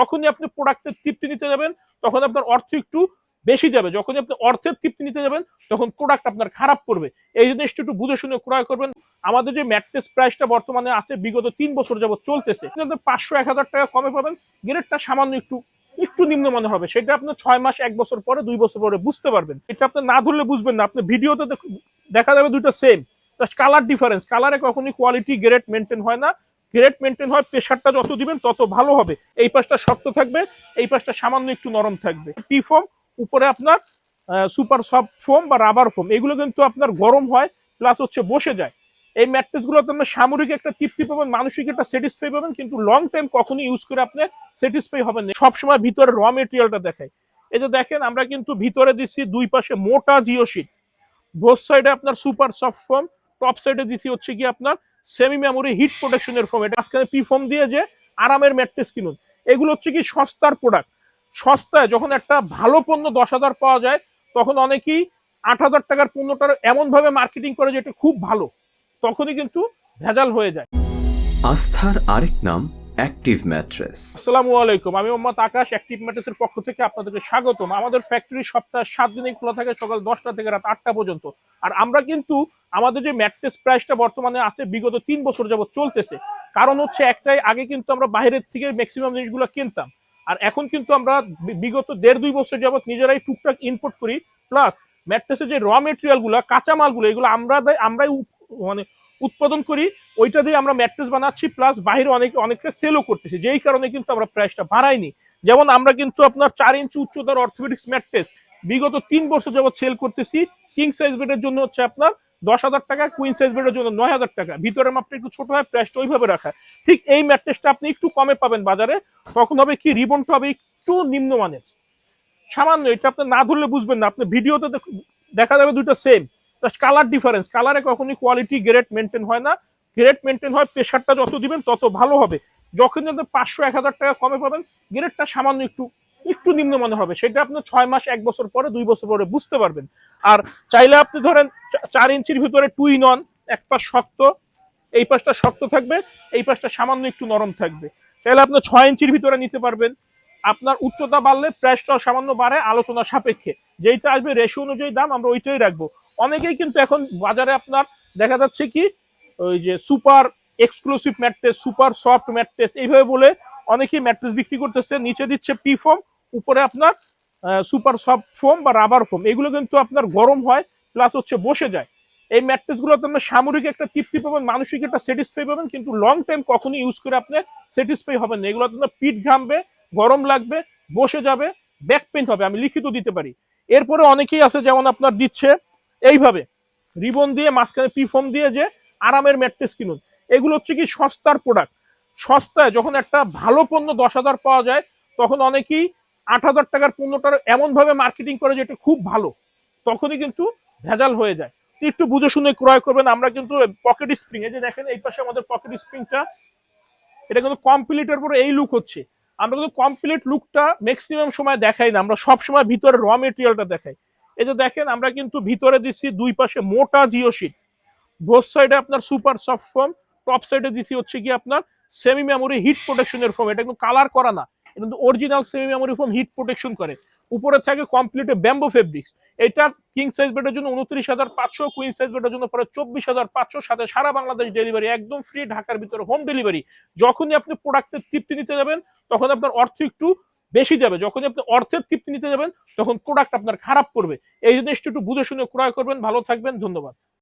যখনই আপনি প্রোডাক্টের তৃপ্তি নিতে যাবেন তখন আপনার অর্থ একটু বেশি যাবে, যখনই আপনি অর্থের তৃপ্তি নিতে যাবেন তখন প্রোডাক্ট আপনার খারাপ করবে। এই জিনিসটা একটু বুঝে শুনে ক্রয় করবেন। আমাদের যে ম্যাট্রেস প্রাইসটা বর্তমানে আছে বিগত 3 বছর যাবত চলতেছে, 500-1000 টাকা কমে পাবেন। গ্রেডটা সামান্য একটু একটু নিম্নমানের হবে, সেটা আপনি 6 মাস 1 বছর পরে 2 বছর পরে বুঝতে পারবেন। এটা আপনি না ধরলে বুঝবেন না। আপনি ভিডিওতে দেখা যাবে দুটো সেম, জাস্ট কালার ডিফারেন্স। কালারে কখনোই কোয়ালিটি গ্রেড মেনটেন হয় না। গ্রেড মেনটেন হয় প্রেশারটা যত দিবেন তত ভালো হবে। এই পাশটা শক্ত থাকবে, এই পাশটা সামান্য একটু নরম থাকবে। টি ফোম, উপরে আপনার সুপার সফট ফোম বা রাবার ফোম, এগুলো কিন্তু আপনার গরম হয় প্লাস হচ্ছে বসে যায়। এই ম্যাট্রেস গুলো আপনার সামরিক একটা তৃপ্তি পাবেন, মানসিক একটা স্যাটিসফাই পাবেন, কিন্তু লং টাইম কখনোই ইউজ করে আপনি স্যাটিসফাই হবেন না। সবসময় ভিতরে র মেটেরিয়ালটা দেখায়। এই যে দেখেন, আমরা কিন্তু ভিতরে দিচ্ছি দুই পাশে মোটা জিও শিট, বোথ সাইডে আপনার সুপার সফট ফোম, টপ সাইডে দিচ্ছি হচ্ছে কি আপনার সেমি মেমোরি হিট প্রোটেকশনের ফোম। এটা আজকে পি ফোম দিয়ে যে আরামের ম্যাট্রেস কিনুন। এগুলো হচ্ছে কি সস্তার প্রোডাক্ট। সস্তায় যখন একটা ভালো পণ্য 10,000 পাওয়া যায়, তখন অনেকেই 8,000 টাকার পণ্যটার এমন ভাবে মার্কেটিং করে যে এটা খুব ভালো, তখনই কিন্তু ভেজাল হয়ে যায়। আস্থার আরেক নাম অ্যাক্টিভ ম্যাট্রেস। আসসালামু আলাইকুম, আমি মোহাম্মদ আকাশ, অ্যাক্টিভ ম্যাট্রেসের পক্ষ থেকে আপনাদেরকে স্বাগতম। আমাদের ফ্যাক্টরি সপ্তাহে 7 দিনই খোলা থাকে, সকাল 10টা থেকে রাত 8টা পর্যন্ত। আর আমরা কিন্তু আমাদের যে ম্যাট্রেস প্রাইসটা বর্তমানে আছে বিগত 3 বছর যাবত চলতেছে। কারণ হচ্ছে একটাই, আগে কিন্তু আমরা বাইরের থেকে ম্যাক্সিমাম জিনিসগুলো কিনতাম, আর এখন কিন্তু আমরা বিগত 1.5-2 বছর যাবত নিজেরাই টুকটাক ইম্পোর্ট করি। প্লাস ম্যাট্রেসের যে র মেটেরিয়াল গুলো, কাঁচামালগুলো, এগুলো আমরাই মানে উৎপাদন করি, ওইটা দিয়ে আমরা ম্যাট্রেস বানাচ্ছি, প্লাস বাইরে অনেকটা সেলও করতেছি। যেই কারণে কিন্তু আমরা প্রাইসটা বাড়াইনি। যেমন আমরা কিন্তু আপনার 4 ইঞ্চি উচ্চতার অর্থোপেডিক্স ম্যাট্রেস বিগত 3 বছর যাবত সেল করতেছি। কিং সাইজ বেডের জন্য হচ্ছে আপনার 10,000 টাকা, কুইন সাইজ বেডের জন্য 9,000 টাকা। ভিতরের মাপটা একটু ছোট হয়, প্রাইসটা ওইভাবে রাখা। ঠিক এই ম্যাট্রেসটা আপনি একটু কমে পাবেন বাজারে। তখন হবে কি, রিবনটা হবে একটু নিম্নমানের, সামান্য। এটা আপনি না ধরলে বুঝবেন না। আপনি ভিডিওতে দেখা যাবে দুটো সেম, জাস্ট কালার ডিফারেন্স। কালারে কখনোই কোয়ালিটি গ্রেড মেনটেন হয় না। গ্রেড মেনটেন হয় প্রেশারটা যত দিবেন তত ভালো হবে। যখন আপনি 500-1000 টাকা কমে পাবেন, গ্রেডটা সামান্য একটু একটু নিম্নমানের হবে, সেটা আপনি 6 মাস 1 বছর পরে 2 বছর পরে বুঝতে পারবেন। আর চাইলে আপনি ধরেন 4 ইঞ্চির ভিতরে টুইন অন, এক পাশ শক্ত, এই পাশটা শক্ত থাকবে, এই পাশটা সামান্য একটু নরম থাকবে। চাইলে আপনি 6 ইঞ্চির ভিতরে নিতে পারবেন। আপনার উচ্চতা বাড়লে প্রাইসটাও সামান্য বাড়ে, আলোচনা সাপেক্ষে। যেইটা আসবে রেশিও অনুযায়ী দাম আমরা ওইটাই রাখবো। অনেকেই কিন্তু এখন বাজারে আপনার দেখা যাচ্ছে কি, ওই যে super exclusive mattress, super soft mattress, এইভাবে বলে অনেকেই ম্যাট্রেস বিক্রি করতেছে। নিচে দিচ্ছে পি ফোম, উপরে আপনার সুপার সফট ফোম বা রাবার ফোম। এগুলো কিন্তু আপনার গরম হয় প্লাস হচ্ছে বসে যায়। এই ম্যাট্রেস গুলোতে আপনার সামরিক একটা তৃপ্তি পাবেন, মানসিক একটা স্যাটিসফাই পাবেন, কিন্তু লং টাইম কখনোই ইউজ করে আপনি স্যাটিসফাই হবেন না। এগুলো আপনার পিঠ ঘামবে, গরম লাগবে, বসে যাবে, ব্যাক পেইন হবে, আমি লিখিত দিতে পারি। এরপরে অনেকেই আছে যেমন আপনার দিচ্ছে এইভাবে রিবন দিয়ে মাঝখানে পি ফোম দিয়ে যে আরামের ম্যাট্রেস কিনুন। এগুলো হচ্ছে কি সস্তার প্রোডাক্ট। সস্তায় যখন একটা ভালো পণ্য 10,000 পাওয়া যায়, তখন অনেকেই 8,000 টাকার পণ্যটার এমন ভাবে মার্কেটিং করে যে এটা খুব ভালো, তখনই কিন্তু ভেজাল হয়ে যায়। একটু বুঝে শুনে ক্রয় করবেন। আমরা কিন্তু পকেট স্প্রিং, এই যে দেখেন এই পাশে আমাদের পকেট স্প্রিংটা, এটা কিন্তু কমপ্লিটের পরে এই লুক হচ্ছে। আমরা কিন্তু কমপ্লিট লুকটা ম্যাক্সিমাম সময় দেখাই না, আমরা সব সময় ভিতরে র মেটেরিয়ালটা দেখাই। এই যে দেখেন, আমরা কিন্তু ভিতরে দিচ্ছি দুই পাশে মোটা জিও শিট, বোথ সাইডে আপনার সুপার সফট ফোম, টপ সাইডে দিচ্ছি হচ্ছে কি আপনার সেমি মেমোরি হিট প্রোটেকশনের ফোম। এটা কিন্তু কালার করা না, এটা কিন্তু original semi memory foam, hit protection করে। উপরে থাকে কমপ্লিট ব্যাম্বো ফেব্রিক্স। এটা কিং সাইজ বেডের জন্য 29,500, কুইন সাইজ বেডের জন্য পরে 24,500, সাথে সারা বাংলাদেশ ডেলিভারি, একদম ফ্রি, ঢাকার ভিতরে হোম ডেলিভারি। যখনই আপনি প্রোডাক্টের তৃপ্তি নিতে যাবেন তখন আপনার অর্থ একটু বেশি যাবে, যখনই আপনি অর্থের তৃপ্তি নিতে যাবেন তখন প্রোডাক্ট আপনার খারাপ করবে। এই জিনিসটা একটু বুঝে শুনে ক্রয় করবেন। ভালো থাকবেন, ধন্যবাদ।